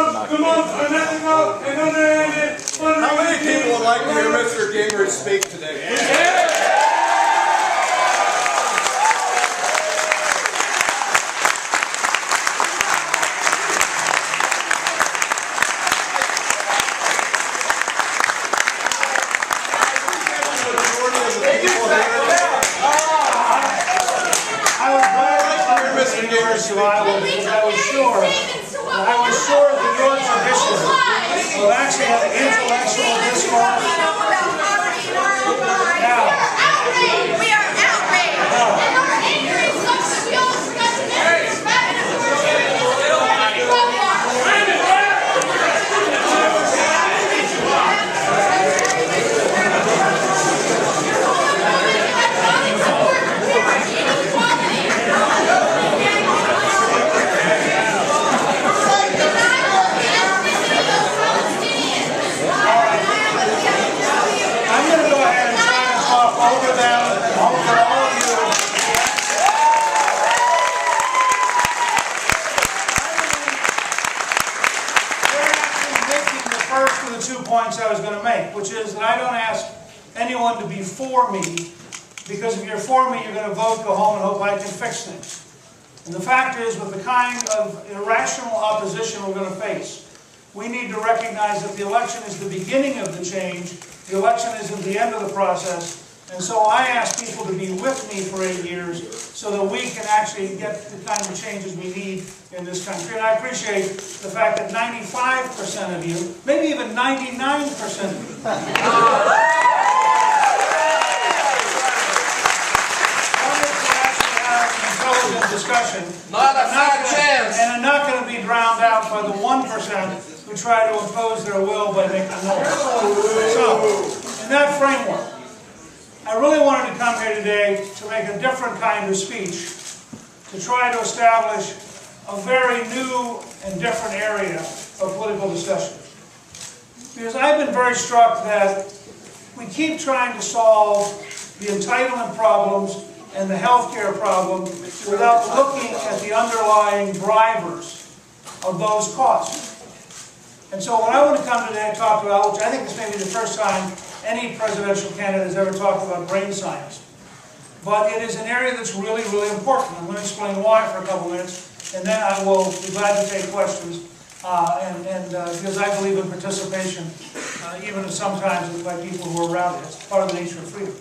How many people would like to hear Mr. Gingrich speak today? Iowa because I was sure that your tradition will actually have intellectual discourse. Now, we are points I was going to make, which is that I don't ask anyone to be for me, because if you're for me, you're going to vote, go home, and hope I can fix things. And the fact is, with the kind of irrational opposition we're going to face, we need to recognize that the election is the beginning of the change, the election isn't the end of the process, and so I ask people to be with me for 8 years so that we can actually get the kind of changes we need in this country. And I appreciate the fact that 95% of you, maybe even 99% of you, intelligent discussion. Not a fat chance. And I'm not going to be drowned out by the 1% who try to impose their will by making noise. So, in that framework, I really wanted to come here today to make a different kind of speech, to try to establish a very new and different area of political discussion. Because I've been very struck that we keep trying to solve the entitlement problems and the healthcare problem without looking at the underlying drivers of those costs. And so what I want to come today and talk about, which I think this may be the first time any presidential candidate has ever talked about brain science, but it is an area that's really, really important. I'm going to explain why for a couple minutes, and then I will be glad to take questions, because I believe in participation, even if sometimes by people who are around it. It's part of the nature of freedom.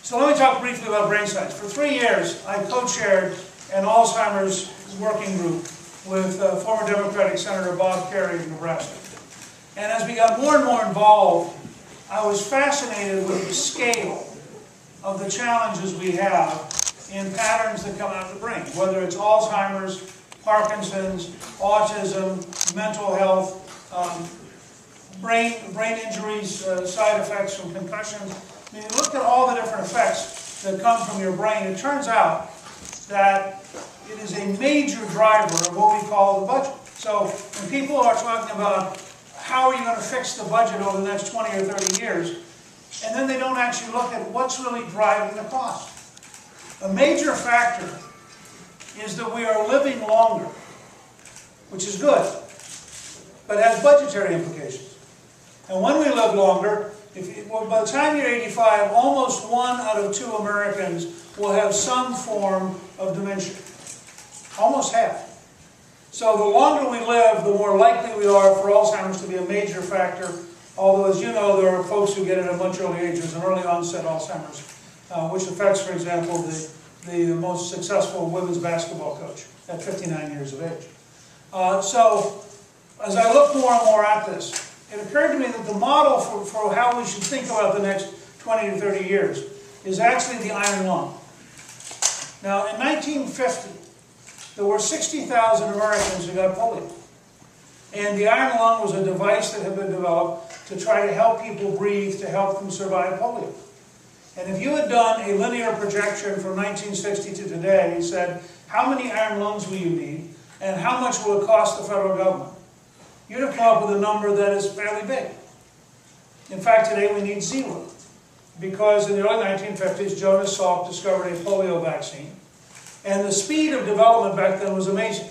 So let me talk briefly about brain science. For 3 years, I co-chaired an Alzheimer's working group with former Democratic Senator Bob Kerrey of Nebraska. And as we got more and more involved, I was fascinated with the scale of the challenges we have in patterns that come out of the brain, whether it's Alzheimer's, Parkinson's, autism, mental health, brain injuries, side effects from concussions. I mean, you look at all the different effects that come from your brain, it turns out that it is a major driver of what we call the budget. So when people are talking about how are you going to fix the budget over the next 20 or 30 years, and then they don't actually look at what's really driving the cost. A major factor is that we are living longer, which is good, but has budgetary implications. And when we live longer, by the time you're 85, almost 1 out of 2 Americans will have some form of dementia. Almost half. So the longer we live, the more likely we are for Alzheimer's to be a major factor. Although, as you know, there are folks who get it at a much early age. There's an early onset Alzheimer's, which affects, for example, the most successful women's basketball coach at 59 years of age. So as I look more and more at this, it occurred to me that the model for how we should think about the next 20 to 30 years is actually the iron lung. Now, in 1950, there were 60,000 Americans who got polio. And the iron lung was a device that had been developed to try to help people breathe, to help them survive polio. And if you had done a linear projection from 1960 to today, and said, how many iron lungs will you need, and how much will it cost the federal government? You'd have come up with a number that is fairly big. In fact, today we need 0. Because in the early 1950s, Jonas Salk discovered a polio vaccine. And the speed of development back then was amazing.